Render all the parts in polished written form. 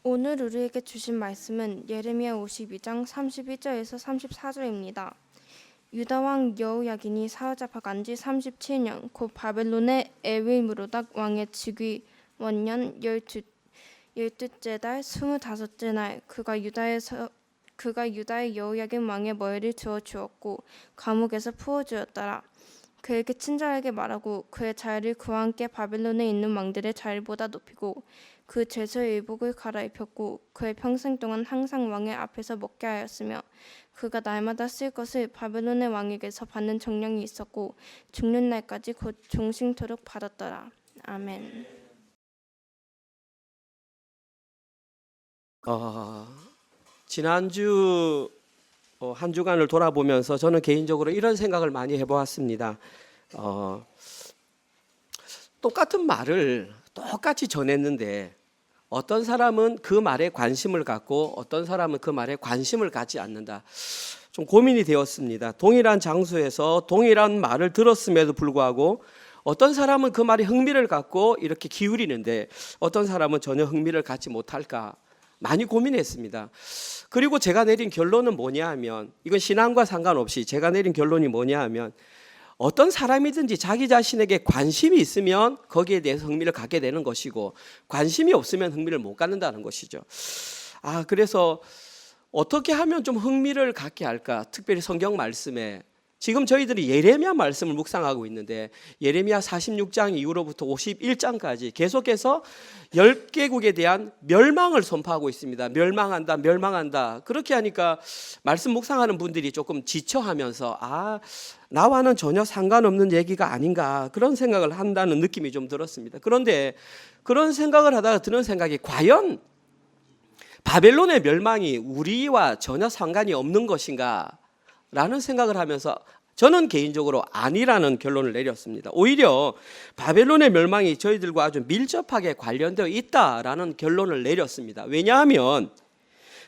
오늘 우리에게 주신 말씀은 예레미야 52장 31절에서 34절입니다. 유다 왕 여호야긴이 사로잡혀간 지 37년, 곧 바벨론의 에윌므로닥 왕의 즉위 원년 12째 달 25째 날, 그가 유다의 여호야긴 왕의 머리를 저어 주었고 감옥에서 풀어 주었더라. 그에게 친절하게 말하고 그의 자리를 그와 함께 바벨론에 있는 왕들의 자리보다 높이고 그 제서의 의복을 갈아입혔고 그의 평생 동안 항상 왕의 앞에서 먹게 하였으며 그가 날마다 쓸 것을 바벨론의 왕에게서 받는 정령이 있었고 죽는 날까지 곧 종신토록 받았더라. 아멘. 지난주 한 주간을 돌아보면서 저는 개인적으로 이런 생각을 많이 해보았습니다. 똑같은 말을 똑같이 전했는데 어떤 사람은 그 말에 관심을 갖고 어떤 사람은 그 말에 관심을 갖지 않는다. 좀 고민이 되었습니다. 동일한 장소에서 동일한 말을 들었음에도 불구하고 어떤 사람은 그 말에 흥미를 갖고 이렇게 기울이는데 어떤 사람은 전혀 흥미를 갖지 못할까 많이 고민했습니다. 그리고 제가 내린 결론은 뭐냐 하면, 이건 신앙과 상관없이 제가 내린 결론이 뭐냐 하면, 어떤 사람이든지 자기 자신에게 관심이 있으면 거기에 대해서 흥미를 갖게 되는 것이고 관심이 없으면 흥미를 못 갖는다는 것이죠. 그래서 어떻게 하면 좀 흥미를 갖게 할까? 특별히 성경 말씀에 지금 저희들이 예레미야 말씀을 묵상하고 있는데 예레미야 46장 이후로부터 51장까지 계속해서 10개국에 대한 멸망을 선포하고 있습니다. 멸망한다, 멸망한다. 그렇게 하니까 말씀 묵상하는 분들이 조금 지쳐하면서 나와는 전혀 상관없는 얘기가 아닌가 그런 생각을 한다는 느낌이 좀 들었습니다. 그런데 그런 생각을 하다가 드는 생각이 과연 바벨론의 멸망이 우리와 전혀 상관이 없는 것인가? 라는 생각을 하면서 저는 개인적으로 아니라는 결론을 내렸습니다. 오히려 바벨론의 멸망이 저희들과 아주 밀접하게 관련되어 있다라는 결론을 내렸습니다. 왜냐하면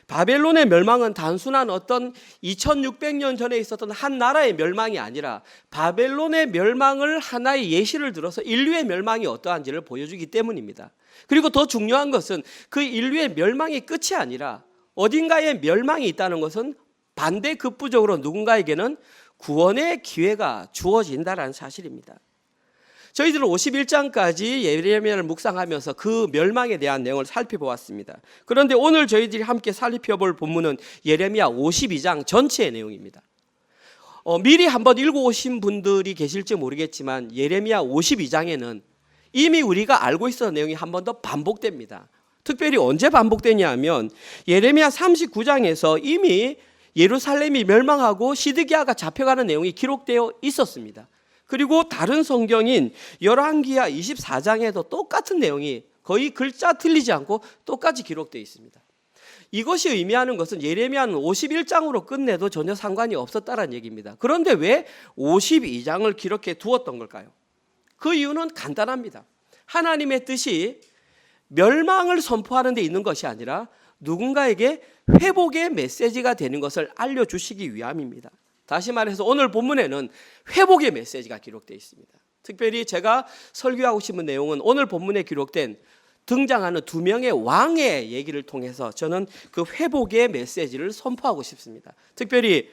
바벨론의 멸망은 단순한 어떤 2600년 전에 있었던 한 나라의 멸망이 아니라 바벨론의 멸망을 하나의 예시를 들어서 인류의 멸망이 어떠한지를 보여주기 때문입니다. 그리고 더 중요한 것은 그 인류의 멸망이 끝이 아니라 어딘가에 멸망이 있다는 것은 반대급부적으로 누군가에게는 구원의 기회가 주어진다는 사실입니다. 저희들은 51장까지 예레미야를 묵상하면서 그 멸망에 대한 내용을 살펴보았습니다. 그런데 오늘 저희들이 함께 살펴볼 본문은 예레미야 52장 전체의 내용입니다. 미리 한번 읽어오신 분들이 계실지 모르겠지만 예레미야 52장에는 이미 우리가 알고 있었던 내용이 한 번 더 반복됩니다. 특별히 언제 반복되냐 하면 예레미야 39장에서 이미 예루살렘이 멸망하고 시드기야가 잡혀가는 내용이 기록되어 있었습니다. 그리고 다른 성경인 열왕기하 24장에도 똑같은 내용이 거의 글자 틀리지 않고 똑같이 기록되어 있습니다. 이것이 의미하는 것은 예레미야는 51장으로 끝내도 전혀 상관이 없었다는 얘기입니다. 그런데 왜 52장을 기록해 두었던 걸까요? 그 이유는 간단합니다. 하나님의 뜻이 멸망을 선포하는 데 있는 것이 아니라 누군가에게 회복의 메시지가 되는 것을 알려주시기 위함입니다. 다시 말해서 오늘 본문에는 회복의 메시지가 기록되어 있습니다. 특별히 제가 설교하고 싶은 내용은 오늘 본문에 기록된 등장하는 두 명의 왕의 얘기를 통해서 저는 그 회복의 메시지를 선포하고 싶습니다. 특별히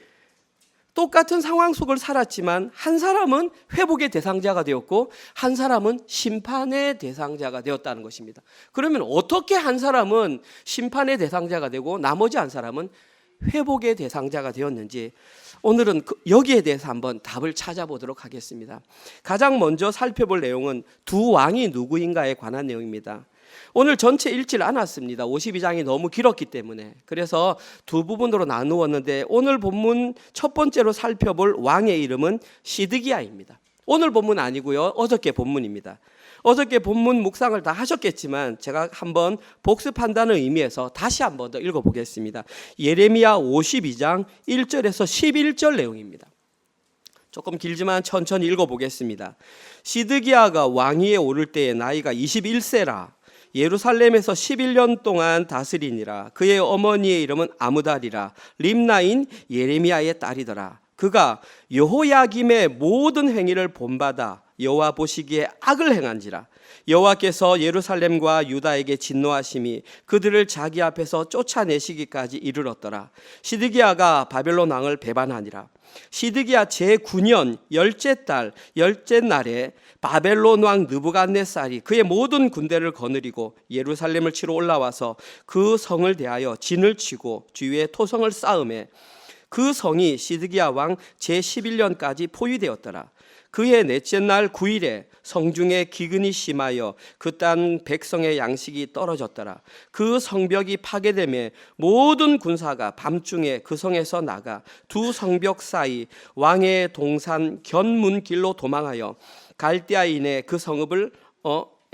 똑같은 상황 속을 살았지만 한 사람은 회복의 대상자가 되었고 한 사람은 심판의 대상자가 되었다는 것입니다. 그러면 어떻게 한 사람은 심판의 대상자가 되고 나머지 한 사람은 회복의 대상자가 되었는지 오늘은 여기에 대해서 한번 답을 찾아보도록 하겠습니다. 가장 먼저 살펴볼 내용은 두 왕이 누구인가에 관한 내용입니다. 오늘 전체 읽질 않았습니다. 52장이 너무 길었기 때문에. 그래서 두 부분으로 나누었는데 오늘 본문 첫 번째로 살펴볼 왕의 이름은 시드기야입니다. 오늘 본문 아니고요. 어저께 본문입니다. 어저께 본문 묵상을 다 하셨겠지만 제가 한번 복습한다는 의미에서 다시 한번 더 읽어보겠습니다. 예레미야 52장 1절에서 11절 내용입니다. 조금 길지만 천천히 읽어보겠습니다. 시드기야가 왕위에 오를 때의 나이가 21세라. 예루살렘에서 11년 동안 다스리니라. 그의 어머니의 이름은 아무달이라. 림나인 예레미야의 딸이더라. 그가 여호야김의 모든 행위를 본받아 여호와 보시기에 악을 행한지라. 여호와께서 예루살렘과 유다에게 진노하심이 그들을 자기 앞에서 쫓아내시기까지 이르렀더라. 시드기야가 바벨론 왕을 배반하니라. 시드기야 제9년 열째 달 열째 날에 바벨론 왕 느부갓네살이 그의 모든 군대를 거느리고 예루살렘을 치러 올라와서 그 성을 대하여 진을 치고 주위에 토성을 쌓음에 그 성이 시드기야 왕 제11년까지 포위되었더라. 그해 넷째 날 9일에 성중에 기근이 심하여 그 땅 백성의 양식이 떨어졌더라. 그 성벽이 파괴되매 모든 군사가 밤중에 그 성에서 나가 두 성벽 사이 왕의 동산 견문길로 도망하여 갈대아인의 그 성읍을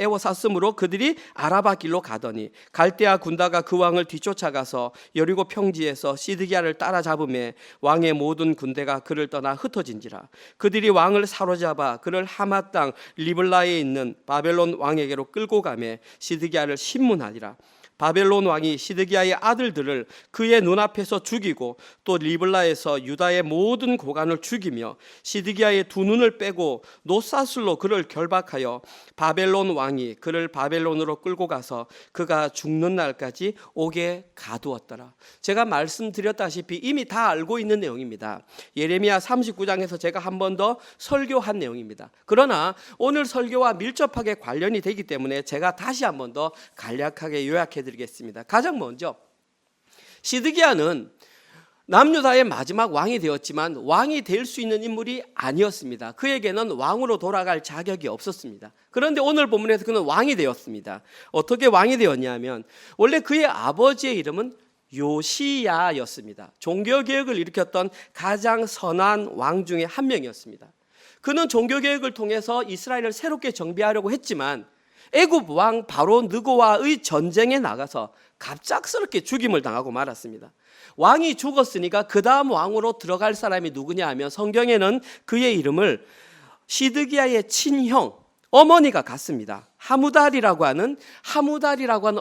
에워쌌으므로 그들이 아라바 길로 가더니 갈대아 군다가 그 왕을 뒤쫓아가서 여리고 평지에서 시드기야를 따라잡음에 왕의 모든 군대가 그를 떠나 흩어진지라. 그들이 왕을 사로잡아 그를 하마 땅 리블라에 있는 바벨론 왕에게로 끌고 가매 시드기야를 신문하니라. 바벨론 왕이 시드기야의 아들들을 그의 눈앞에서 죽이고 또 리블라에서 유다의 모든 고관을 죽이며 시드기야의 두 눈을 빼고 노사슬로 그를 결박하여 바벨론 왕이 그를 바벨론으로 끌고 가서 그가 죽는 날까지 옥에 가두었더라. 제가 말씀드렸다시피 이미 다 알고 있는 내용입니다. 예레미야 39장에서 제가 한 번 더 설교한 내용입니다. 그러나 오늘 설교와 밀접하게 관련이 되기 때문에 제가 다시 한 번 더 간략하게 요약해 드리겠습니다. 가장 먼저 시드기야는 남유다의 마지막 왕이 되었지만 왕이 될 수 있는 인물이 아니었습니다. 그에게는 왕으로 돌아갈 자격이 없었습니다. 그런데 오늘 본문에서 그는 왕이 되었습니다. 어떻게 왕이 되었냐면 원래 그의 아버지의 이름은 요시야였습니다. 종교개혁을 일으켰던 가장 선한 왕 중에 한 명이었습니다. 그는 종교개혁을 통해서 이스라엘을 새롭게 정비하려고 했지만 애굽 왕 바로 느고와의 전쟁에 나가서 갑작스럽게 죽임을 당하고 말았습니다. 왕이 죽었으니까 그 다음 왕으로 들어갈 사람이 누구냐 하면 성경에는 그의 이름을 시드기야의 친형 어머니가 같습니다. 하무달이라고 하는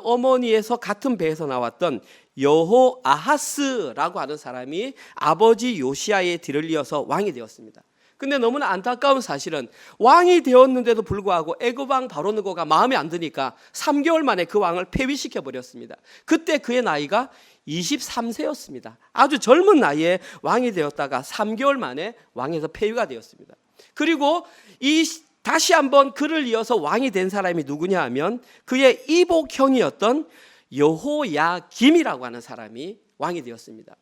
어머니에서 같은 배에서 나왔던 여호아하스라고 하는 사람이 아버지 요시야의 뒤를 이어서 왕이 되었습니다. 근데 너무나 안타까운 사실은 왕이 되었는데도 불구하고 애굽 왕 바로느고가 마음에 안 드니까 3개월 만에 그 왕을 폐위시켜 버렸습니다. 그때 그의 나이가 23세였습니다. 아주 젊은 나이에 왕이 되었다가 3개월 만에 왕에서 폐위가 되었습니다. 그리고 다시 한번 그를 이어서 왕이 된 사람이 누구냐 하면 그의 이복형이었던 여호야김이라고 하는 사람이 왕이 되었습니다.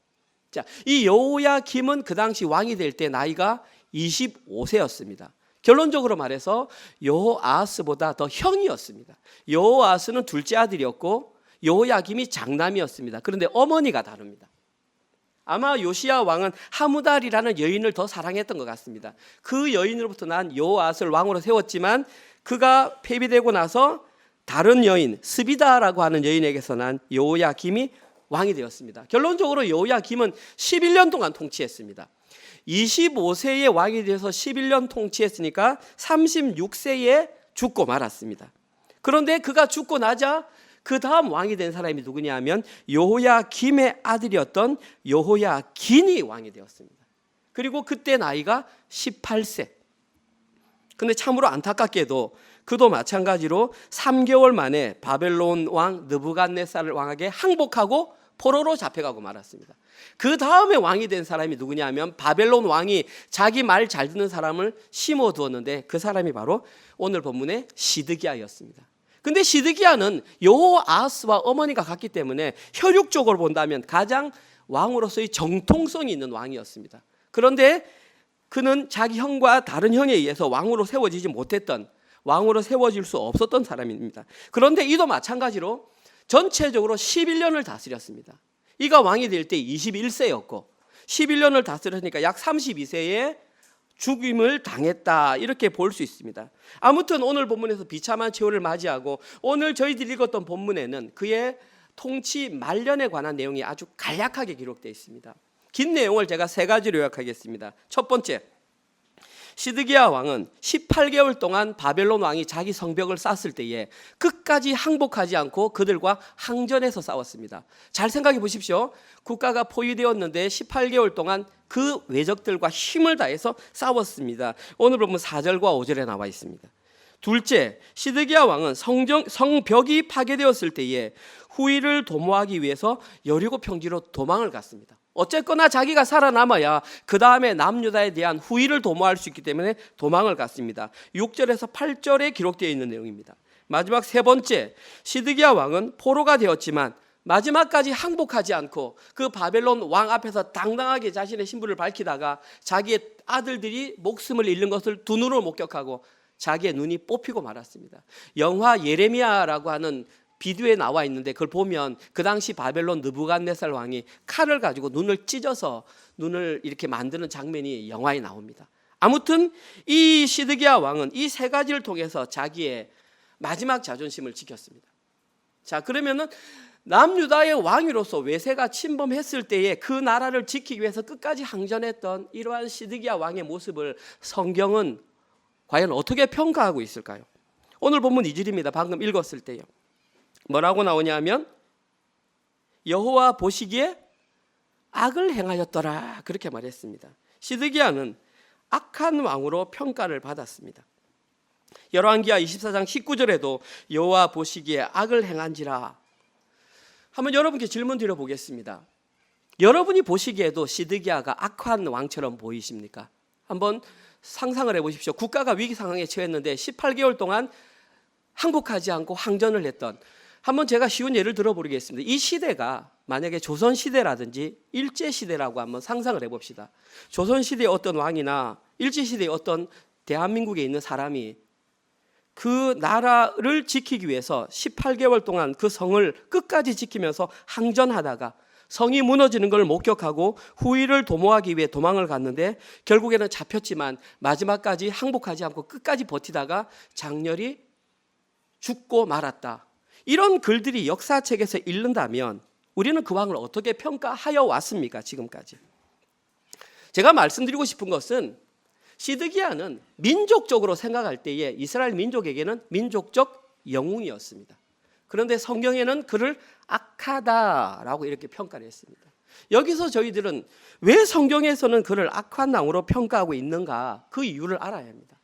자, 이 여호야김은 그 당시 왕이 될 때 나이가 25세였습니다. 결론적으로 말해서 여호아하스보다 더 형이었습니다. 여호아하스는 둘째 아들이었고 여호야김이 장남이었습니다. 그런데 어머니가 다릅니다. 아마 요시야 왕은 하무달이라는 여인을 더 사랑했던 것 같습니다. 그 여인으로부터 난 여호아하스를 왕으로 세웠지만 그가 폐위되고 나서 다른 여인 스비다라고 하는 여인에게서 난 여호야김이 왕이 되었습니다. 결론적으로 여호야김은 11년 동안 통치했습니다. 25세에 왕이 되어서 11년 통치했으니까 36세에 죽고 말았습니다. 그런데 그가 죽고 나자 그 다음 왕이 된 사람이 누구냐 하면 여호야김의 아들이었던 여호야긴이 왕이 되었습니다. 그리고 그때 나이가 18세. 근데 참으로 안타깝게도 그도 마찬가지로 3개월 만에 바벨론 왕 느부갓네살 왕에게 항복하고 포로로 잡혀가고 말았습니다. 그 다음에 왕이 된 사람이 누구냐 하면 바벨론 왕이 자기 말 잘 듣는 사람을 심어두었는데 그 사람이 바로 오늘 본문의 시드기야였습니다. 근데 시드기야는 여호아하스와 어머니가 같기 때문에 혈육적으로 본다면 가장 왕으로서의 정통성이 있는 왕이었습니다. 그런데 그는 자기 형과 다른 형에 의해서 왕으로 세워지지 못했던, 왕으로 세워질 수 없었던 사람입니다. 그런데 이도 마찬가지로 전체적으로 11년을 다스렸습니다. 이가 왕이 될 때 21세였고 11년을 다스렸으니까 약 32세에 죽임을 당했다, 이렇게 볼 수 있습니다. 아무튼 오늘 본문에서 비참한 최후를 맞이하고 오늘 저희들이 읽었던 본문에는 그의 통치 말년에 관한 내용이 아주 간략하게 기록되어 있습니다. 긴 내용을 제가 세 가지로 요약하겠습니다. 첫 번째, 시드기야 왕은 18개월 동안 바벨론 왕이 자기 성벽을 쌓았을 때에 끝까지 항복하지 않고 그들과 항전해서 싸웠습니다. 잘 생각해 보십시오. 국가가 포위되었는데 18개월 동안 그 외적들과 힘을 다해서 싸웠습니다. 오늘 보면 4절과 5절에 나와 있습니다. 둘째, 시드기야 왕은 성벽이 파괴되었을 때에 후위를 도모하기 위해서 여리고 평지로 도망을 갔습니다. 어쨌거나 자기가 살아남아야 그 다음에 남유다에 대한 후위를 도모할 수 있기 때문에 도망을 갔습니다. 6절에서 8절에 기록되어 있는 내용입니다. 마지막 세 번째, 시드기야 왕은 포로가 되었지만 마지막까지 항복하지 않고 그 바벨론 왕 앞에서 당당하게 자신의 신분을 밝히다가 자기의 아들들이 목숨을 잃는 것을 두 눈으로 목격하고 자기의 눈이 뽑히고 말았습니다. 영화 예레미야라고 하는 비디오에 나와 있는데 그걸 보면 그 당시 바벨론 느부갓네살 왕이 칼을 가지고 눈을 찢어서 눈을 이렇게 만드는 장면이 영화에 나옵니다. 아무튼 이 시드기야 왕은 이 세 가지를 통해서 자기의 마지막 자존심을 지켰습니다. 자, 그러면은 남유다의 왕위로서 외세가 침범했을 때에 그 나라를 지키기 위해서 끝까지 항전했던 이러한 시드기야 왕의 모습을 성경은 과연 어떻게 평가하고 있을까요? 오늘 본문 2절입니다. 방금 읽었을 때요. 뭐라고 나오냐면 여호와 보시기에 악을 행하였더라 그렇게 말했습니다. 시드기야는 악한 왕으로 평가를 받았습니다. 열왕기하 24장 19절에도 여호와 보시기에 악을 행한지라. 한번 여러분께 질문 드려보겠습니다. 여러분이 보시기에도 시드기야가 악한 왕처럼 보이십니까? 한번 상상을 해보십시오. 국가가 위기 상황에 처했는데 18개월 동안 항복하지 않고 항전을 했던, 한번 제가 쉬운 예를 들어보겠습니다. 이 시대가 만약에 조선시대라든지 일제시대라고 한번 상상을 해봅시다. 조선시대의 어떤 왕이나 일제시대의 어떤 대한민국에 있는 사람이 그 나라를 지키기 위해서 18개월 동안 그 성을 끝까지 지키면서 항전하다가 성이 무너지는 걸 목격하고 후위를 도모하기 위해 도망을 갔는데 결국에는 잡혔지만 마지막까지 항복하지 않고 끝까지 버티다가 장렬히 죽고 말았다. 이런 글들이 역사책에서 읽는다면 우리는 그 왕을 어떻게 평가하여 왔습니까? 지금까지. 제가 말씀드리고 싶은 것은 시드기야는 민족적으로 생각할 때에 이스라엘 민족에게는 민족적 영웅이었습니다. 그런데 성경에는 그를 악하다라고 이렇게 평가를 했습니다. 여기서 저희들은 왜 성경에서는 그를 악한 왕으로 평가하고 있는가, 그 이유를 알아야 합니다.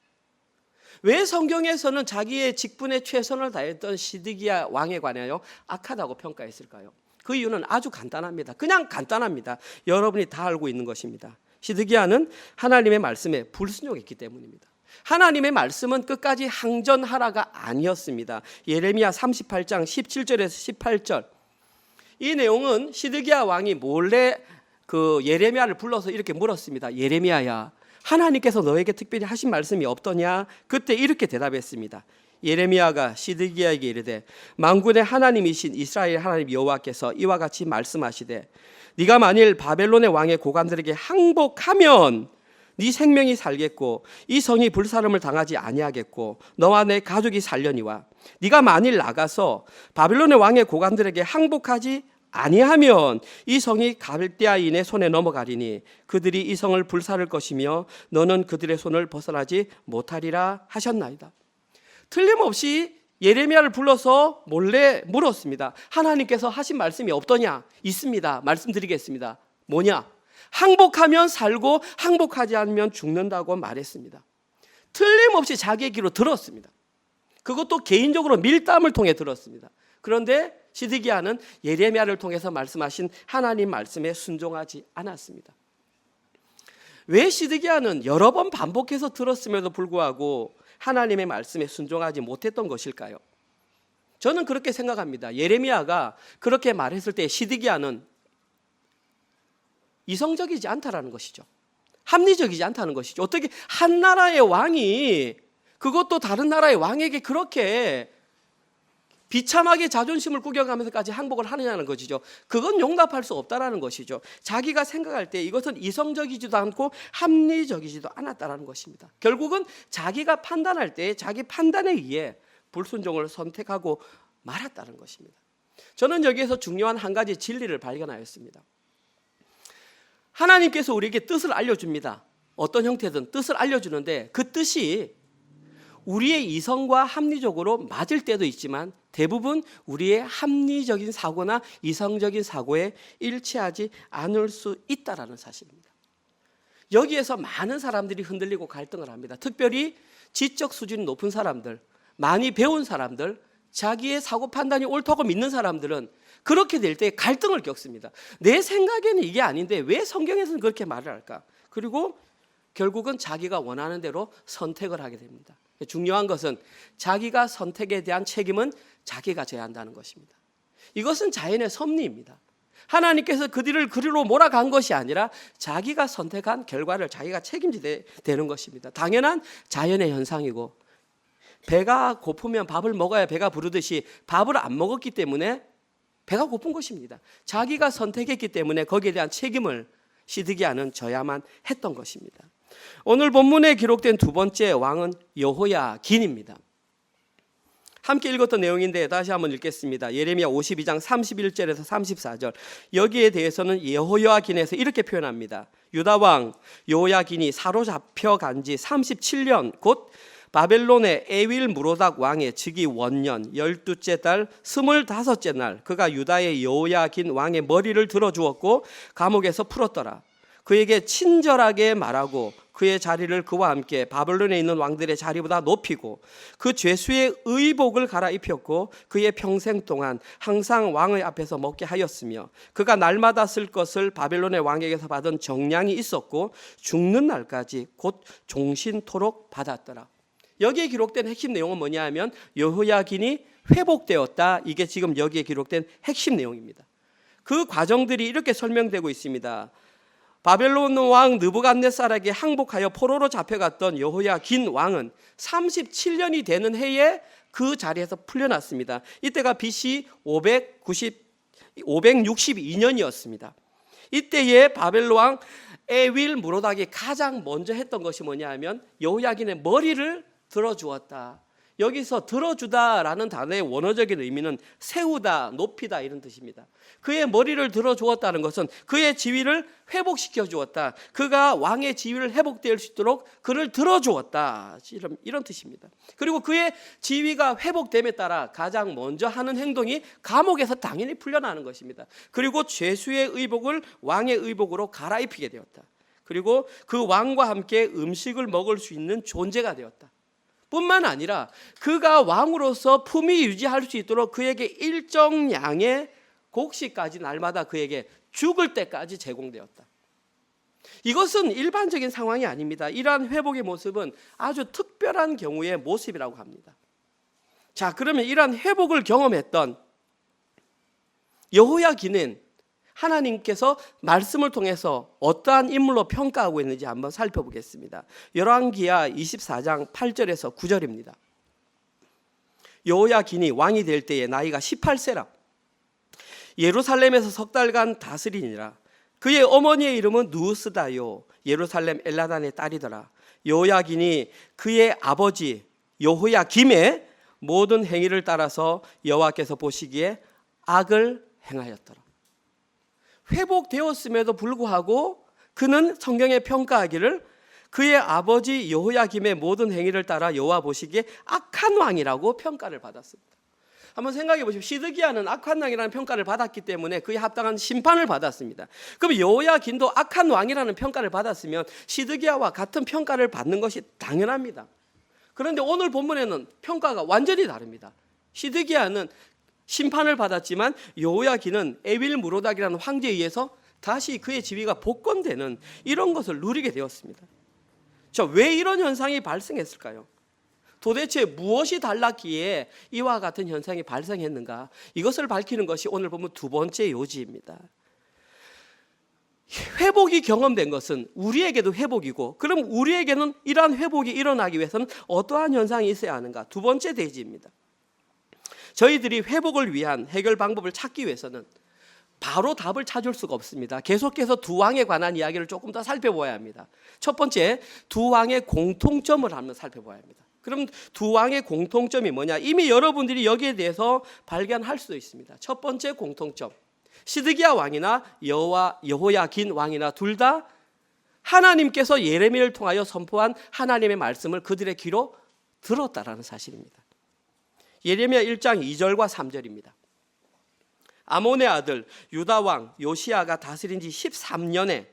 왜 성경에서는 자기의 직분에 최선을 다했던 시드기야 왕에 관하여 악하다고 평가했을까요? 그 이유는 아주 간단합니다. 그냥 간단합니다. 여러분이 다 알고 있는 것입니다. 시드기야는 하나님의 말씀에 불순종했기 때문입니다. 하나님의 말씀은 끝까지 항전하라가 아니었습니다. 예레미야 38장 17절에서 18절. 이 내용은 시드기야 왕이 몰래 그 예레미야를 불러서 이렇게 물었습니다. 예레미야야, 하나님께서 너에게 특별히 하신 말씀이 없더냐? 그때 이렇게 대답했습니다. 예레미야가 시드기야에게 이르되 만군의 하나님이신 이스라엘 하나님 여호와께서 이와 같이 말씀하시되 네가 만일 바벨론의 왕의 고관들에게 항복하면 네 생명이 살겠고 이 성이 불사름을 당하지 아니하겠고 너와 내 가족이 살려니와 네가 만일 나가서 바벨론의 왕의 고관들에게 항복하지 아니하면 이 성이 갈대아인의 손에 넘어가리니 그들이 이 성을 불사를 것이며 너는 그들의 손을 벗어나지 못하리라 하셨나이다. 틀림없이 예레미야를 불러서 몰래 물었습니다. 하나님께서 하신 말씀이 없더냐? 있습니다. 말씀드리겠습니다. 뭐냐? 항복하면 살고 항복하지 않으면 죽는다고 말했습니다. 틀림없이 자기의 귀로 들었습니다. 그것도 개인적으로 밀담을 통해 들었습니다. 그런데 시드기야는 예레미야를 통해서 말씀하신 하나님 말씀에 순종하지 않았습니다. 왜 시드기야는 여러 번 반복해서 들었음에도 불구하고 하나님의 말씀에 순종하지 못했던 것일까요? 저는 그렇게 생각합니다. 예레미야가 그렇게 말했을 때 시드기야는 이성적이지 않다라는 것이죠. 합리적이지 않다는 것이죠. 어떻게 한 나라의 왕이, 그것도 다른 나라의 왕에게 그렇게 비참하게 자존심을 구겨가면서까지 항복을 하느냐는 것이죠. 그건 용납할 수 없다라는 것이죠. 자기가 생각할 때 이것은 이성적이지도 않고 합리적이지도 않았다라는 것입니다. 결국은 자기가 판단할 때 자기 판단에 의해 불순종을 선택하고 말았다는 것입니다. 저는 여기에서 중요한 한 가지 진리를 발견하였습니다. 하나님께서 우리에게 뜻을 알려줍니다. 어떤 형태든 뜻을 알려주는데 그 뜻이 우리의 이성과 합리적으로 맞을 때도 있지만 대부분 우리의 합리적인 사고나 이성적인 사고에 일치하지 않을 수 있다라는 사실입니다. 여기에서 많은 사람들이 흔들리고 갈등을 합니다. 특별히 지적 수준이 높은 사람들, 많이 배운 사람들, 자기의 사고 판단이 옳다고 믿는 사람들은 그렇게 될 때 갈등을 겪습니다. 내 생각에는 이게 아닌데 왜 성경에서는 그렇게 말을 할까? 그리고 결국은 자기가 원하는 대로 선택을 하게 됩니다. 중요한 것은 자기가 선택에 대한 책임은 자기가 져야 한다는 것입니다. 이것은 자연의 섭리입니다. 하나님께서 그들을 그리로 몰아간 것이 아니라 자기가 선택한 결과를 자기가 책임지게 되는 것입니다. 당연한 자연의 현상이고, 배가 고프면 밥을 먹어야 배가 부르듯이 밥을 안 먹었기 때문에 배가 고픈 것입니다. 자기가 선택했기 때문에 거기에 대한 책임을 시드기야는 져야만 했던 것입니다. 오늘 본문에 기록된 두 번째 왕은 여호야긴입니다. 함께 읽었던 내용인데 다시 한번 읽겠습니다. 예레미야 52장 31절에서 34절. 여기에 대해서는 여호야긴에서 이렇게 표현합니다. 유다 왕 여호야긴이 사로잡혀 간 지 37년 곧 바벨론의 에윌 무로닥 왕의 즉위 원년 12째 달 25째 날 그가 유다의 여호야긴 왕의 머리를 들어주었고 감옥에서 풀었더라. 그에게 친절하게 말하고 그의 자리를 그와 함께 바벨론에 있는 왕들의 자리보다 높이고 그 죄수의 의복을 갈아입혔고 그의 평생 동안 항상 왕의 앞에서 먹게 하였으며 그가 날마다 쓸 것을 바벨론의 왕에게서 받은 정량이 있었고 죽는 날까지 곧 종신토록 받았더라. 여기에 기록된 핵심 내용은 뭐냐 하면 여호야긴이 회복되었다. 이게 지금 여기에 기록된 핵심 내용입니다. 그 과정들이 이렇게 설명되고 있습니다. 바벨론 왕 느부갓네살에게 항복하여 포로로 잡혀갔던 여호야긴 왕은 37년이 되는 해에 그 자리에서 풀려났습니다. 이때가 BC 562년이었습니다. 이때에 바벨론 왕 에윌 무로닥이 가장 먼저 했던 것이 뭐냐 하면 여호야긴의 머리를 들어주었다. 여기서 들어주다라는 단어의 원어적인 의미는 세우다, 높이다 이런 뜻입니다. 그의 머리를 들어주었다는 것은 그의 지위를 회복시켜 주었다. 그가 왕의 지위를 회복될 수 있도록 그를 들어주었다. 이런 뜻입니다. 그리고 그의 지위가 회복됨에 따라 가장 먼저 하는 행동이 감옥에서 당연히 풀려나는 것입니다. 그리고 죄수의 의복을 왕의 의복으로 갈아입히게 되었다. 그리고 그 왕과 함께 음식을 먹을 수 있는 존재가 되었다. 뿐만 아니라 그가 왕으로서 품위 유지할 수 있도록 그에게 일정 양의 곡식까지 날마다 그에게 죽을 때까지 제공되었다. 이것은 일반적인 상황이 아닙니다. 이러한 회복의 모습은 아주 특별한 경우의 모습이라고 합니다. 자, 그러면 이러한 회복을 경험했던 여호야긴은 하나님께서 말씀을 통해서 어떠한 인물로 평가하고 있는지 한번 살펴보겠습니다. 열왕기하 24장 8절에서 9절입니다. 여호야긴이 왕이 될 때에 나이가 18세라. 예루살렘에서 석 달간 다스리니라. 그의 어머니의 이름은 누스다요. 예루살렘 엘라단의 딸이더라. 여호야긴이 그의 아버지 여호야김의 모든 행위를 따라서 여호와께서 보시기에 악을 행하였더라. 회복되었음에도 불구하고 그는 성경에 평가하기를 그의 아버지 여호야김의 모든 행위를 따라 여호와 보시기에 악한 왕이라고 평가를 받았습니다. 한번 생각해 보십시오. 시드기야는 악한 왕이라는 평가를 받았기 때문에 그에 합당한 심판을 받았습니다. 그럼 여호야긴도 악한 왕이라는 평가를 받았으면 시드기야와 같은 평가를 받는 것이 당연합니다. 그런데 오늘 본문에는 평가가 완전히 다릅니다. 시드기야는 심판을 받았지만 여호야긴은 에윌 무로닥이라는 황제에 의해서 다시 그의 지위가 복권되는 이런 것을 누리게 되었습니다. 자, 왜 이런 현상이 발생했을까요? 도대체 무엇이 달랐기에 이와 같은 현상이 발생했는가? 이것을 밝히는 것이 오늘 보면 두 번째 요지입니다. 회복이 경험된 것은 우리에게도 회복이고, 그럼 우리에게는 이러한 회복이 일어나기 위해서는 어떠한 현상이 있어야 하는가? 두 번째 대지입니다. 저희들이 회복을 위한 해결 방법을 찾기 위해서는 바로 답을 찾을 수가 없습니다. 계속해서 두 왕에 관한 이야기를 조금 더 살펴봐야 합니다. 첫 번째, 두 왕의 공통점을 한번 살펴봐야 합니다. 그럼 두 왕의 공통점이 뭐냐? 이미 여러분들이 여기에 대해서 발견할 수도 있습니다. 첫 번째 공통점, 시드기야 왕이나 여호야긴 왕이나 둘 다 하나님께서 예레미야를 통하여 선포한 하나님의 말씀을 그들의 귀로 들었다라는 사실입니다. 예레미야 1장 2절과 3절입니다. 아몬의 아들 유다 왕 요시야가 다스린 지 13년에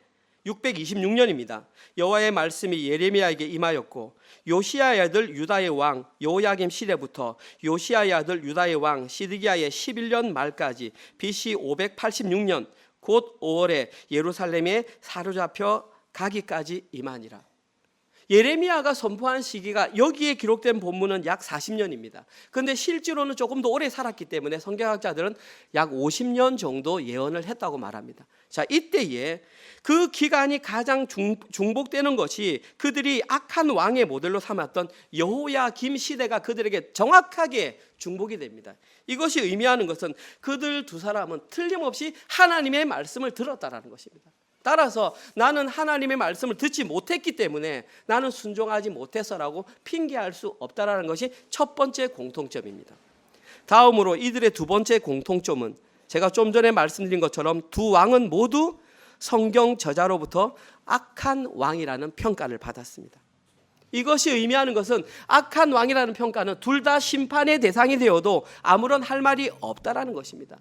626년입니다. 여호와의 말씀이 예레미야에게 임하였고 요시야의 아들 유다의 왕 여호야김 시대부터 요시야의 아들 유다의 왕 시드기야의 11년 말까지 BC 586년 곧 5월에 예루살렘에 사로잡혀 가기까지 임하니라. 예레미야가 선포한 시기가 여기에 기록된 본문은 약 40년입니다. 그런데 실제로는 조금 더 오래 살았기 때문에 성경학자들은 약 50년 정도 예언을 했다고 말합니다. 자, 이때에 그 기간이 가장 중복되는 것이 그들이 악한 왕의 모델로 삼았던 여호야김 시대가 그들에게 정확하게 중복이 됩니다. 이것이 의미하는 것은 그들 두 사람은 틀림없이 하나님의 말씀을 들었다라는 것입니다. 따라서 나는 하나님의 말씀을 듣지 못했기 때문에 나는 순종하지 못해서라고 핑계할 수 없다라는 것이 첫 번째 공통점입니다. 다음으로 이들의 두 번째 공통점은 제가 좀 전에 말씀드린 것처럼 두 왕은 모두 성경 저자로부터 악한 왕이라는 평가를 받았습니다. 이것이 의미하는 것은 악한 왕이라는 평가는 둘 다 심판의 대상이 되어도 아무런 할 말이 없다라는 것입니다.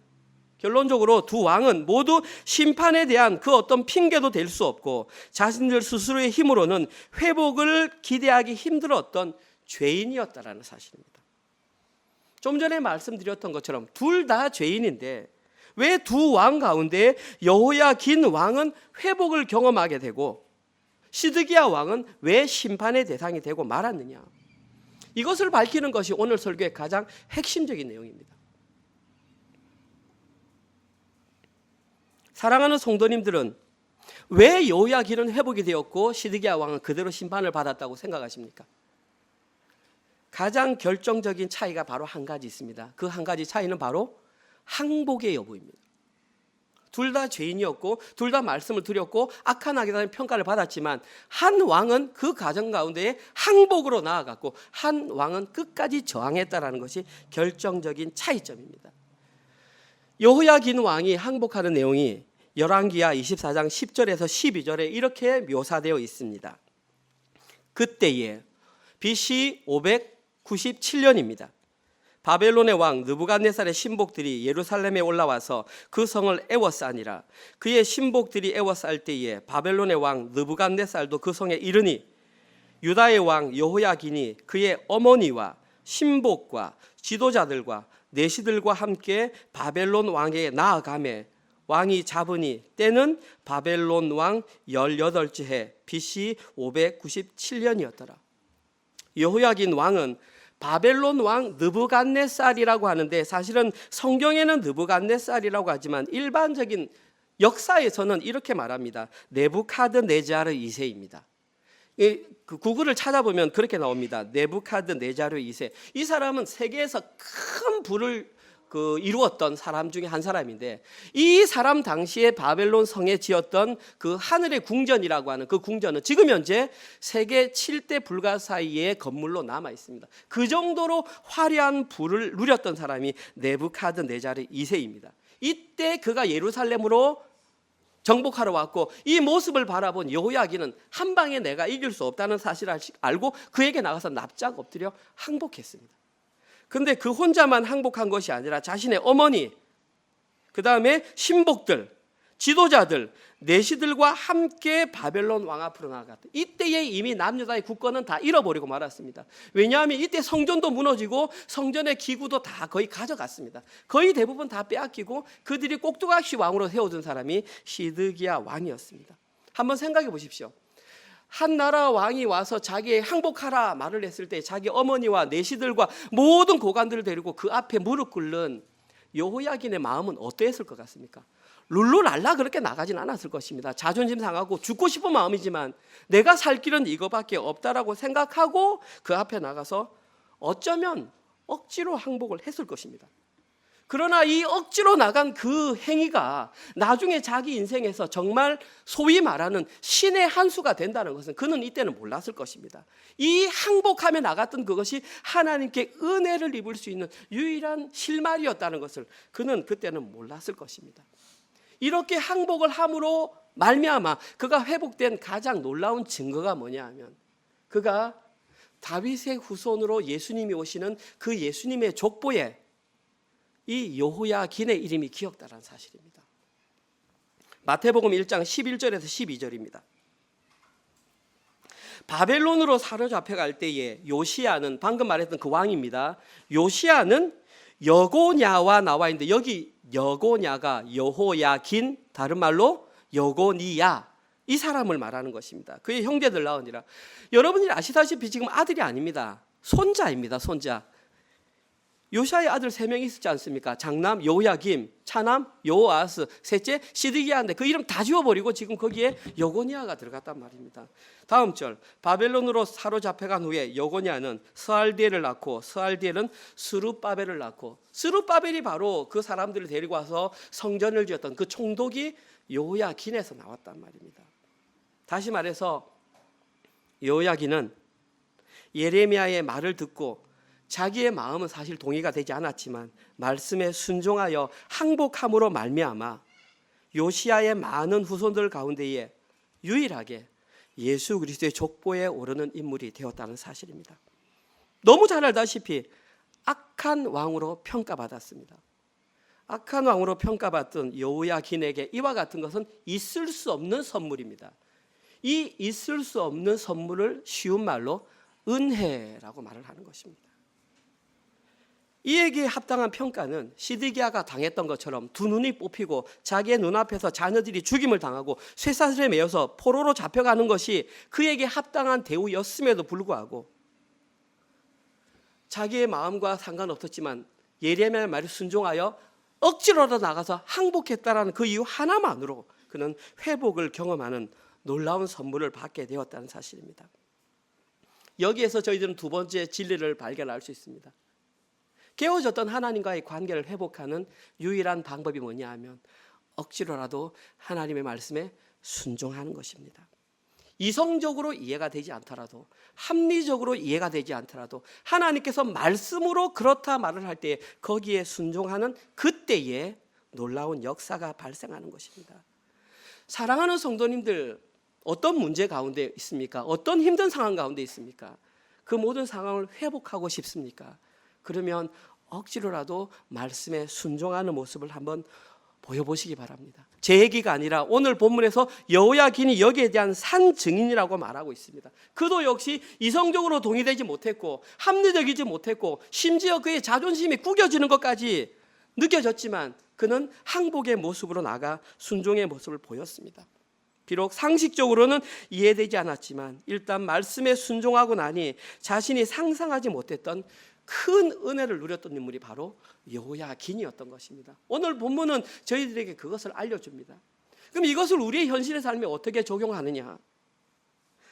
결론적으로 두 왕은 모두 심판에 대한 그 어떤 핑계도 될 수 없고 자신들 스스로의 힘으로는 회복을 기대하기 힘들었던 죄인이었다라는 사실입니다. 좀 전에 말씀드렸던 것처럼 둘 다 죄인인데 왜 두 왕 가운데 여호야긴 왕은 회복을 경험하게 되고 시드기야 왕은 왜 심판의 대상이 되고 말았느냐? 이것을 밝히는 것이 오늘 설교의 가장 핵심적인 내용입니다. 사랑하는 성도님들은 왜 여호야긴은 회복이 되었고 시드기야 왕은 그대로 심판을 받았다고 생각하십니까? 가장 결정적인 차이가 바로 한 가지 있습니다. 그 한 가지 차이는 바로 항복의 여부입니다. 둘 다 죄인이었고 둘 다 말씀을 드렸고 악한 왕이라는 평가를 받았지만 한 왕은 그 과정 가운데 항복으로 나아갔고 한 왕은 끝까지 저항했다라는 것이 결정적인 차이점입니다. 여호야긴 왕이 항복하는 내용이 열왕기하 24장 10절에서 12절에 이렇게 묘사되어 있습니다. 그때에 BC 597년입니다. 바벨론의 왕 느부갓네살의 신복들이 예루살렘에 올라와서 그 성을 애워싸니라. 그의 신복들이 애워쌀 때에 바벨론의 왕 느부갓네살도 그 성에 이르니 유다의 왕 여호야긴이 그의 어머니와 신복과 지도자들과 내시들과 함께 바벨론 왕에게 나아가매 왕이 잡으니 때는 바벨론 왕 18째 해 BC 597년이었더라. 여호야긴 왕은 바벨론 왕 느부갓네살이라고 하는데 사실은 성경에는 느부갓네살이라고 하지만 일반적인 역사에서는 이렇게 말합니다. 네부카드네자르 2세입니다. 그 구글을 찾아보면 그렇게 나옵니다. 네부카드네자르 2세. 이 사람은 세계에서 큰 부를 이루었던 사람 중에 한 사람인데 이 사람 당시에 바벨론 성에 지었던 그 하늘의 궁전이라고 하는 그 궁전은 지금 현재 세계 7대 불가 사이의 건물로 남아 있습니다. 그 정도로 화려한 부를 누렸던 사람이 네부카드네자르 2세입니다. 이때 그가 예루살렘으로 정복하러 왔고 이 모습을 바라본 여호야긴은 한 방에 내가 이길 수 없다는 사실을 알고 그에게 나가서 납작 엎드려 항복했습니다. 그런데 그 혼자만 항복한 것이 아니라 자신의 어머니, 그 다음에 신복들, 지도자들, 내시들과 함께 바벨론 왕 앞으로 나아갔다. 이때에 이미 남유다의 국권은 다 잃어버리고 말았습니다. 왜냐하면 이때 성전도 무너지고 성전의 기구도 다 거의 가져갔습니다. 거의 대부분 다 빼앗기고 그들이 꼭두각시 왕으로 세워둔 사람이 시드기야 왕이었습니다. 한번 생각해 보십시오. 한 나라 왕이 와서 자기의 항복하라 말을 했을 때 자기 어머니와 내시들과 모든 고관들을 데리고 그 앞에 무릎 꿇는 여호야긴의 마음은 어떠했을 것 같습니까? 룰루랄라 그렇게 나가진 않았을 것입니다. 자존심 상하고 죽고 싶은 마음이지만 내가 살 길은 이거밖에 없다라고 생각하고 그 앞에 나가서 어쩌면 억지로 항복을 했을 것입니다. 그러나 이 억지로 나간 그 행위가 나중에 자기 인생에서 정말 소위 말하는 신의 한 수가 된다는 것은 그는 이때는 몰랐을 것입니다. 이 항복하며 나갔던 그것이 하나님께 은혜를 입을 수 있는 유일한 실마리였다는 것을 그는 그때는 몰랐을 것입니다. 이렇게 항복을 함으로 말미암아 그가 회복된 가장 놀라운 증거가 뭐냐 하면 그가 다윗의 후손으로 예수님이 오시는 그 예수님의 족보에 이 여호야긴의 이름이 기억다라는 사실입니다. 마태복음 1장 11절에서 12절입니다. 바벨론으로 사로잡혀갈 때에 요시야는 방금 말했던 그 왕입니다. 요시야는 여고냐와 나와 있는데 여기 여고냐가 여호야긴 다른 말로 여고니야 이 사람을 말하는 것입니다. 그의 형제들 나오니라. 여러분이 아시다시피 지금 아들이 아닙니다. 손자입니다. 손자. 요시야의 아들 3명이 있었지 않습니까? 장남 여호야김, 차남 여호아스, 셋째 시드기야인데 그 이름 다 지워버리고 지금 거기에 여고니아가 들어갔단 말입니다. 다음 절 바벨론으로 사로잡혀간 후에 여고니아는 스알디엘을 낳고 스알디엘은 스룹바벨을 낳고 스룹바벨이 바로 그 사람들을 데리고 와서 성전을 지었던 그 총독이 여호야긴에서 나왔단 말입니다. 다시 말해서 여호야긴은 예레미야의 말을 듣고 자기의 마음은 사실 동의가 되지 않았지만 말씀에 순종하여 항복함으로 말미암아 요시야의 많은 후손들 가운데에 유일하게 예수 그리스도의 족보에 오르는 인물이 되었다는 사실입니다. 너무 잘 알다시피 악한 왕으로 평가받았습니다. 악한 왕으로 평가받던 여호야긴에게 이와 같은 것은 있을 수 없는 선물입니다. 이 있을 수 없는 선물을 쉬운 말로 은혜라고 말을 하는 것입니다. 이에게 합당한 평가는 시드기야가 당했던 것처럼 두 눈이 뽑히고 자기의 눈앞에서 자녀들이 죽임을 당하고 쇠사슬에 매여서 포로로 잡혀가는 것이 그에게 합당한 대우였음에도 불구하고 자기의 마음과 상관없었지만 예레미야의 말에 순종하여 억지로라도 나가서 항복했다라는 그 이유 하나만으로 그는 회복을 경험하는 놀라운 선물을 받게 되었다는 사실입니다. 여기에서 저희들은 두 번째 진리를 발견할 수 있습니다. 깨어졌던 하나님과의 관계를 회복하는 유일한 방법이 뭐냐 하면 억지로라도 하나님의 말씀에 순종하는 것입니다. 이성적으로 이해가 되지 않더라도 합리적으로 이해가 되지 않더라도 하나님께서 말씀으로 그렇다 말을 할 때 거기에 순종하는 그때에 놀라운 역사가 발생하는 것입니다. 사랑하는 성도님들, 어떤 문제 가운데 있습니까? 어떤 힘든 상황 가운데 있습니까? 그 모든 상황을 회복하고 싶습니까? 그러면 억지로라도 말씀에 순종하는 모습을 한번 보여보시기 바랍니다. 제 얘기가 아니라 오늘 본문에서 여호야긴이 여기에 대한 산 증인이라고 말하고 있습니다. 그도 역시 이성적으로 동의되지 못했고 합리적이지 못했고 심지어 그의 자존심이 구겨지는 것까지 느껴졌지만 그는 항복의 모습으로 나가 순종의 모습을 보였습니다. 비록 상식적으로는 이해되지 않았지만 일단 말씀에 순종하고 나니 자신이 상상하지 못했던 큰 은혜를 누렸던 인물이 바로 여호야긴이었던 것입니다. 오늘 본문은 저희들에게 그것을 알려줍니다. 그럼 이것을 우리의 현실의 삶에 어떻게 적용하느냐?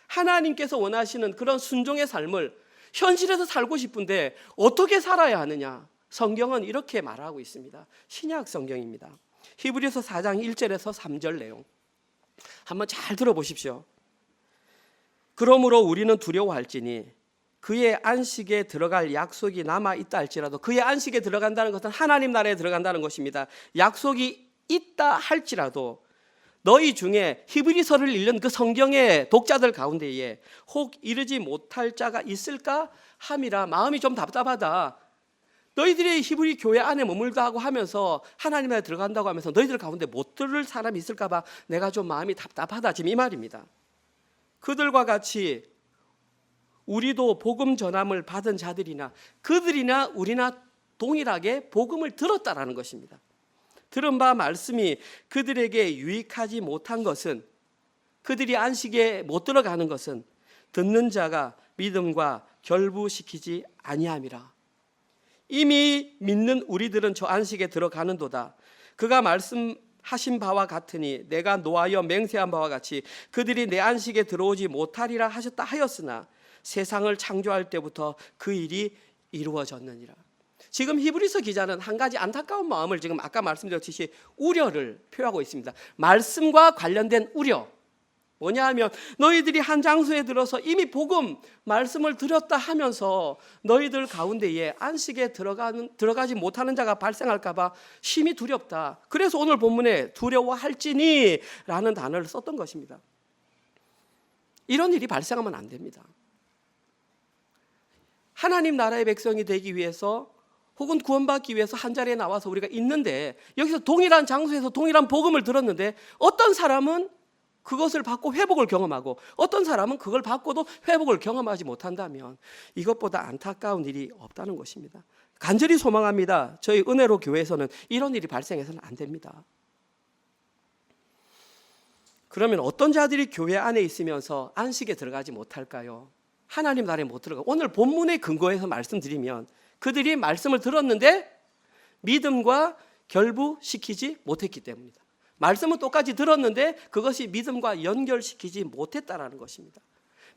하나님께서 원하시는 그런 순종의 삶을 현실에서 살고 싶은데 어떻게 살아야 하느냐? 성경은 이렇게 말하고 있습니다. 신약 성경입니다. 히브리서 4장 1절에서 3절 내용 한번 잘 들어보십시오. 그러므로 우리는 두려워할지니 그의 안식에 들어갈 약속이 남아있다 할지라도, 그의 안식에 들어간다는 것은 하나님 나라에 들어간다는 것입니다. 약속이 있다 할지라도 너희 중에 히브리서를 읽는 그 성경의 독자들 가운데에 혹 이르지 못할 자가 있을까 함이라. 마음이 좀 답답하다. 너희들이 히브리 교회 안에 머물다 하고 하면서 하나님 나라에 들어간다고 하면서 너희들 가운데 못 들을 사람이 있을까 봐 내가 좀 마음이 답답하다, 지금 이 말입니다. 그들과 같이 우리도 복음 전함을 받은 자들이나 그들이나 우리나 동일하게 복음을 들었다라는 것입니다. 들은 바 말씀이 그들에게 유익하지 못한 것은, 그들이 안식에 못 들어가는 것은 듣는 자가 믿음과 결부시키지 아니함이라. 이미 믿는 우리들은 저 안식에 들어가는도다. 그가 말씀하신 바와 같으니 내가 노하여 맹세한 바와 같이 그들이 내 안식에 들어오지 못하리라 하셨다 하였으나 세상을 창조할 때부터 그 일이 이루어졌느니라. 지금 히브리서 기자는 한 가지 안타까운 마음을 지금 아까 말씀드렸듯이 우려를 표하고 있습니다. 말씀과 관련된 우려. 뭐냐 하면 너희들이 한 장소에 들어서 이미 복음 말씀을 드렸다 하면서 너희들 가운데에 안식에 들어가지 못하는 자가 발생할까 봐 심히 두렵다. 그래서 오늘 본문에 두려워할지니 라는 단어를 썼던 것입니다. 이런 일이 발생하면 안 됩니다. 하나님 나라의 백성이 되기 위해서 혹은 구원받기 위해서 한 자리에 나와서 우리가 있는데, 여기서 동일한 장소에서 동일한 복음을 들었는데 어떤 사람은 그것을 받고 회복을 경험하고 어떤 사람은 그걸 받고도 회복을 경험하지 못한다면 이것보다 안타까운 일이 없다는 것입니다. 간절히 소망합니다. 저희 은혜로 교회에서는 이런 일이 발생해서는 안 됩니다. 그러면 어떤 자들이 교회 안에 있으면서 안식에 들어가지 못할까요? 하나님 나라에 못 들어가. 오늘 본문의 근거에서 말씀드리면 그들이 말씀을 들었는데 믿음과 결부시키지 못했기 때문이다. 말씀은 똑같이 들었는데 그것이 믿음과 연결시키지 못했다라는 것입니다.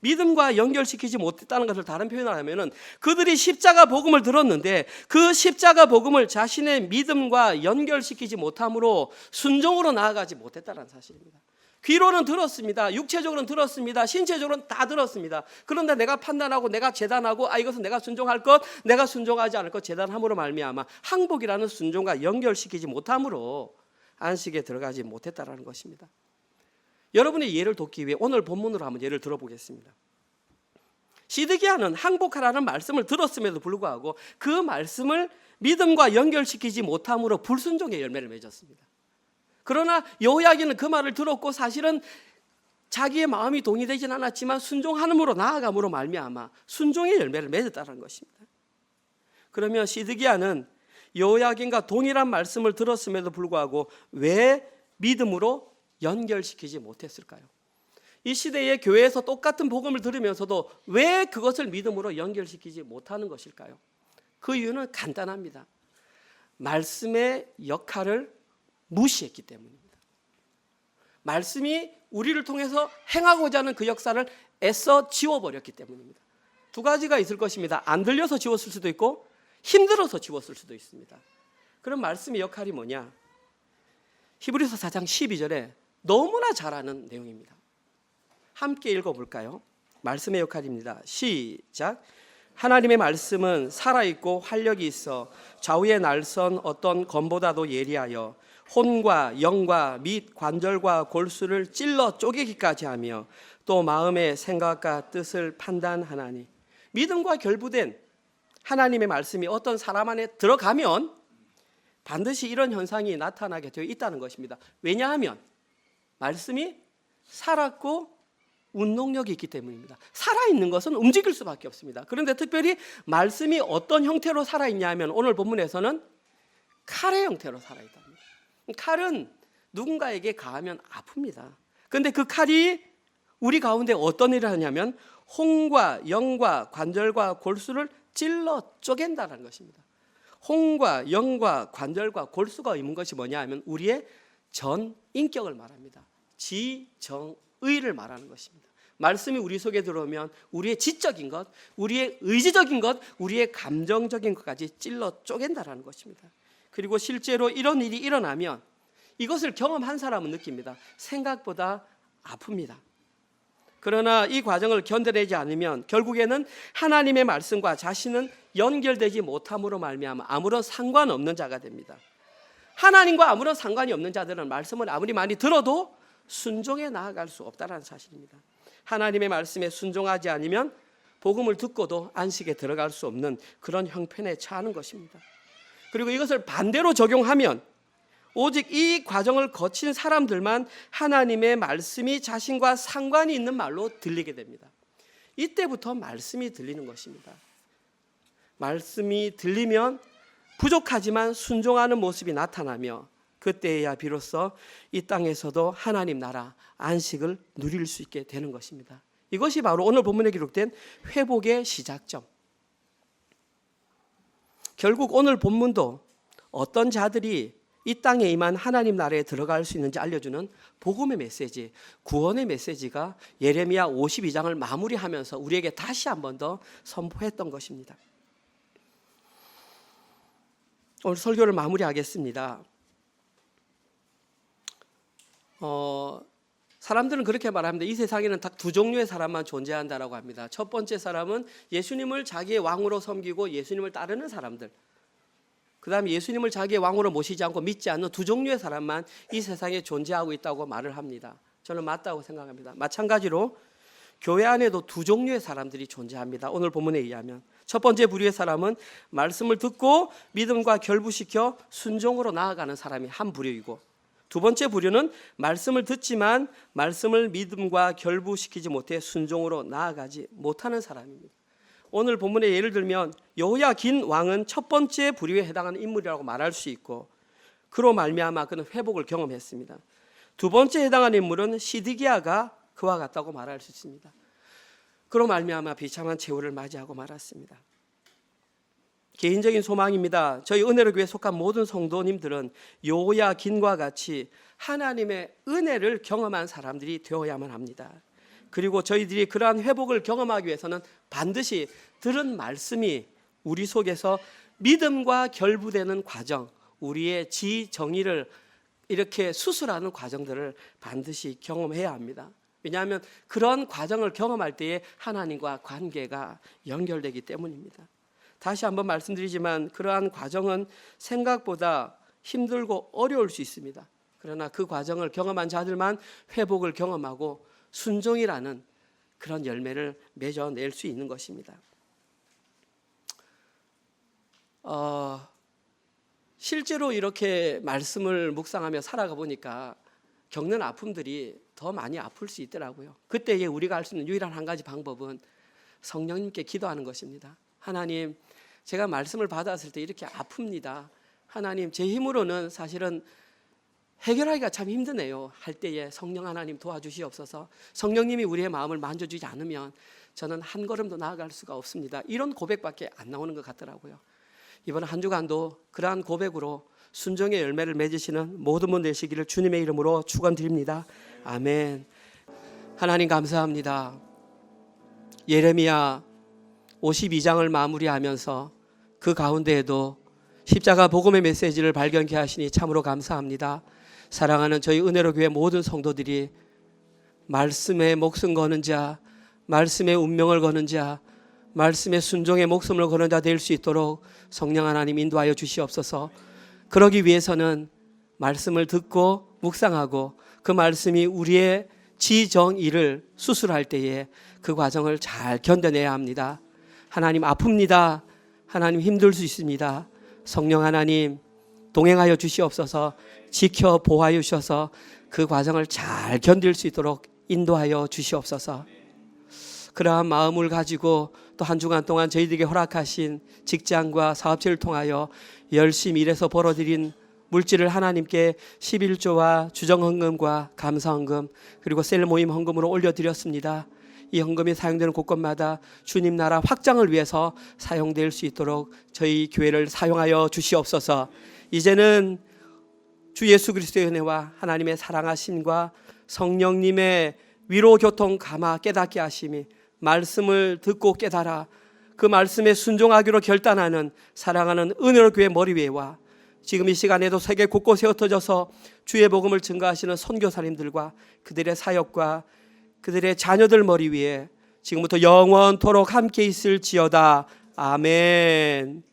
믿음과 연결시키지 못했다는 것을 다른 표현을 하면은 그들이 십자가 복음을 들었는데 그 십자가 복음을 자신의 믿음과 연결시키지 못함으로 순종으로 나아가지 못했다는 사실입니다. 귀로는 들었습니다. 육체적으로는 들었습니다. 신체적으로는 다 들었습니다. 그런데 내가 판단하고 내가 재단하고 이것은 내가 순종할 것, 내가 순종하지 않을 것 재단함으로 말미암아 항복이라는 순종과 연결시키지 못함으로 안식에 들어가지 못했다라는 것입니다. 여러분의 예를 돕기 위해 오늘 본문으로 한번 예를 들어보겠습니다. 시드기야는 항복하라는 말씀을 들었음에도 불구하고 그 말씀을 믿음과 연결시키지 못함으로 불순종의 열매를 맺었습니다. 그러나 여호야긴은 그 말을 들었고 사실은 자기의 마음이 동의되진 않았지만 순종함으로 나아감으로 말미암아 순종의 열매를 맺었다는 것입니다. 그러면 시드기야는 여호야긴과 동일한 말씀을 들었음에도 불구하고 왜 믿음으로 연결시키지 못했을까요? 이 시대에 교회에서 똑같은 복음을 들으면서도 왜 그것을 믿음으로 연결시키지 못하는 것일까요? 그 이유는 간단합니다. 말씀의 역할을 무시했기 때문입니다. 말씀이 우리를 통해서 행하고자 하는 그 역사를 애써 지워버렸기 때문입니다. 두 가지가 있을 것입니다. 안 들려서 지웠을 수도 있고 힘들어서 지웠을 수도 있습니다. 그럼 말씀의 역할이 뭐냐? 히브리서 4장 12절에 너무나 잘 아는 내용입니다. 함께 읽어볼까요? 말씀의 역할입니다. 시작. 하나님의 말씀은 살아있고 활력이 있어 좌우에 날선 어떤 검보다도 예리하여 혼과 영과 및 관절과 골수를 찔러 쪼개기까지 하며 또 마음의 생각과 뜻을 판단하나니. 믿음과 결부된 하나님의 말씀이 어떤 사람 안에 들어가면 반드시 이런 현상이 나타나게 되어 있다는 것입니다. 왜냐하면 말씀이 살았고 운동력이 있기 때문입니다. 살아있는 것은 움직일 수밖에 없습니다. 그런데 특별히 말씀이 어떤 형태로 살아있냐 하면 오늘 본문에서는 칼의 형태로 살아있답니다. 칼은 누군가에게 가하면 아픕니다. 그런데 그 칼이 우리 가운데 어떤 일을 하냐면 혼과 영과 관절과 골수를 찔러 쪼갠다는 것입니다. 혼과 영과 관절과 골수가 있는 것이 뭐냐 하면 우리의 전 인격을 말합니다. 지정의를 말하는 것입니다. 말씀이 우리 속에 들어오면 우리의 지적인 것, 우리의 의지적인 것, 우리의 감정적인 것까지 찔러 쪼갠다는 것입니다. 그리고 실제로 이런 일이 일어나면 이것을 경험한 사람은 느낍니다. 생각보다 아픕니다. 그러나 이 과정을 견뎌내지 않으면 결국에는 하나님의 말씀과 자신은 연결되지 못함으로 말미암아 아무런 상관없는 자가 됩니다. 하나님과 아무런 상관이 없는 자들은 말씀을 아무리 많이 들어도 순종해 나아갈 수 없다는 사실입니다. 하나님의 말씀에 순종하지 않으면 복음을 듣고도 안식에 들어갈 수 없는 그런 형편에 처하는 것입니다. 그리고 이것을 반대로 적용하면 오직 이 과정을 거친 사람들만 하나님의 말씀이 자신과 상관이 있는 말로 들리게 됩니다. 이때부터 말씀이 들리는 것입니다. 말씀이 들리면 부족하지만 순종하는 모습이 나타나며 그때야 비로소 이 땅에서도 하나님 나라 안식을 누릴 수 있게 되는 것입니다. 이것이 바로 오늘 본문에 기록된 회복의 시작점. 결국 오늘 본문도 어떤 자들이 이 땅에 임한 하나님 나라에 들어갈 수 있는지 알려주는 복음의 메시지, 구원의 메시지가 예레미야 52장을 마무리하면서 우리에게 다시 한 번 더 선포했던 것입니다. 오늘 설교를 마무리하겠습니다. 사람들은 그렇게 말합니다. 이 세상에는 딱 두 종류의 사람만 존재한다라고 합니다. 첫 번째 사람은 예수님을 자기의 왕으로 섬기고 예수님을 따르는 사람들. 그 다음에 예수님을 자기의 왕으로 모시지 않고 믿지 않는 두 종류의 사람만 이 세상에 존재하고 있다고 말을 합니다. 저는 맞다고 생각합니다. 마찬가지로 교회 안에도 두 종류의 사람들이 존재합니다. 오늘 본문에 의하면 첫 번째 부류의 사람은 말씀을 듣고 믿음과 결부시켜 순종으로 나아가는 사람이 한 부류이고, 두 번째 부류는 말씀을 듣지만 말씀을 믿음과 결부시키지 못해 순종으로 나아가지 못하는 사람입니다. 오늘 본문의 예를 들면 여호야긴 왕은 첫 번째 부류에 해당하는 인물이라고 말할 수 있고, 그로 말미암아 그는 회복을 경험했습니다. 두 번째 해당하는 인물은 시드기야가 그와 같다고 말할 수 있습니다. 그로 말미암아 비참한 최후를 맞이하고 말았습니다. 개인적인 소망입니다. 저희 은혜로 교회에 속한 모든 성도님들은 여호야긴과 같이 하나님의 은혜를 경험한 사람들이 되어야만 합니다. 그리고 저희들이 그러한 회복을 경험하기 위해서는 반드시 들은 말씀이 우리 속에서 믿음과 결부되는 과정, 우리의 지정의를 이렇게 수술하는 과정들을 반드시 경험해야 합니다. 왜냐하면 그런 과정을 경험할 때에 하나님과 관계가 연결되기 때문입니다. 다시 한번 말씀드리지만 그러한 과정은 생각보다 힘들고 어려울 수 있습니다. 그러나 그 과정을 경험한 자들만 회복을 경험하고 순종이라는 그런 열매를 맺어낼 수 있는 것입니다. 실제로 이렇게 말씀을 묵상하며 살아가 보니까 겪는 아픔들이 더 많이 아플 수 있더라고요. 그때에 우리가 할 수 있는 유일한 한 가지 방법은 성령님께 기도하는 것입니다. 하나님, 제가 말씀을 받았을 때 이렇게 아픕니다. 하나님, 제 힘으로는 사실은 해결하기가 참 힘드네요. 할 때에 성령 하나님 도와주시옵소서. 성령님이 우리의 마음을 만져주지 않으면 저는 한 걸음도 나아갈 수가 없습니다. 이런 고백밖에 안 나오는 것 같더라고요. 이번 한 주간도 그러한 고백으로 순종의 열매를 맺으시는 모든 분 되시기를 주님의 이름으로 축원드립니다. 아멘. 하나님 감사합니다. 예레미야 52장을 마무리하면서 그 가운데에도 십자가 복음의 메시지를 발견케 하시니 참으로 감사합니다. 사랑하는 저희 은혜로 교회 모든 성도들이 말씀에 목숨 거는 자, 말씀에 운명을 거는 자, 말씀에 순종의 목숨을 거는 자 될 수 있도록 성령 하나님 인도하여 주시옵소서. 그러기 위해서는 말씀을 듣고 묵상하고 그 말씀이 우리의 지정의를 수술할 때에 그 과정을 잘 견뎌내야 합니다. 하나님 아픕니다. 하나님 힘들 수 있습니다. 성령 하나님 동행하여 주시옵소서. 지켜 보호하여 주셔서 그 과정을 잘 견딜 수 있도록 인도하여 주시옵소서. 그러한 마음을 가지고 또 한 주간 동안 저희들에게 허락하신 직장과 사업체를 통하여 열심히 일해서 벌어들인 물질을 하나님께 11조와 주정헌금과 감사헌금 그리고 셀 모임 헌금으로 올려드렸습니다. 이 헌금이 사용되는 곳곳마다 주님 나라 확장을 위해서 사용될 수 있도록 저희 교회를 사용하여 주시옵소서. 이제는 주 예수 그리스도의 은혜와 하나님의 사랑하심과 성령님의 위로 교통 감화 깨닫게 하심이 말씀을 듣고 깨달아 그 말씀에 순종하기로 결단하는 사랑하는 은혜로 교회 머리 위에와 지금 이 시간에도 세계 곳곳에 흩어져서 주의 복음을 증거하시는 선교사님들과 그들의 사역과 그들의 자녀들 머리 위에 지금부터 영원토록 함께 있을지어다. 아멘.